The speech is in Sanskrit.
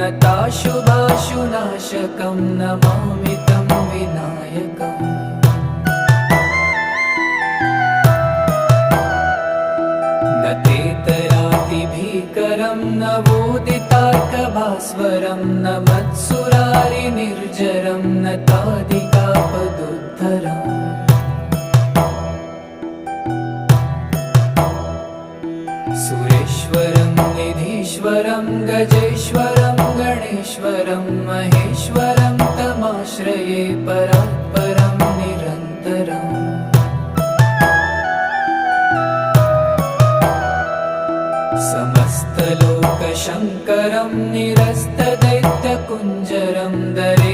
नताशुभाशुनाशकं नमामि तं विनायकम् न तेतरातिभीकरं नवोदितार्कभास्वरं न मत्सुरारिनिर्जरं न तादिकापदुद्धरम् सुरेश्वरं निधीश्वरं गजेश्वरं गणेश्वरं महेश्वरं तमाश्रये परात्परं निरन्तरम् समस्तलोकशङ्करं निरस्तदैत्यकुञ्जरं दरे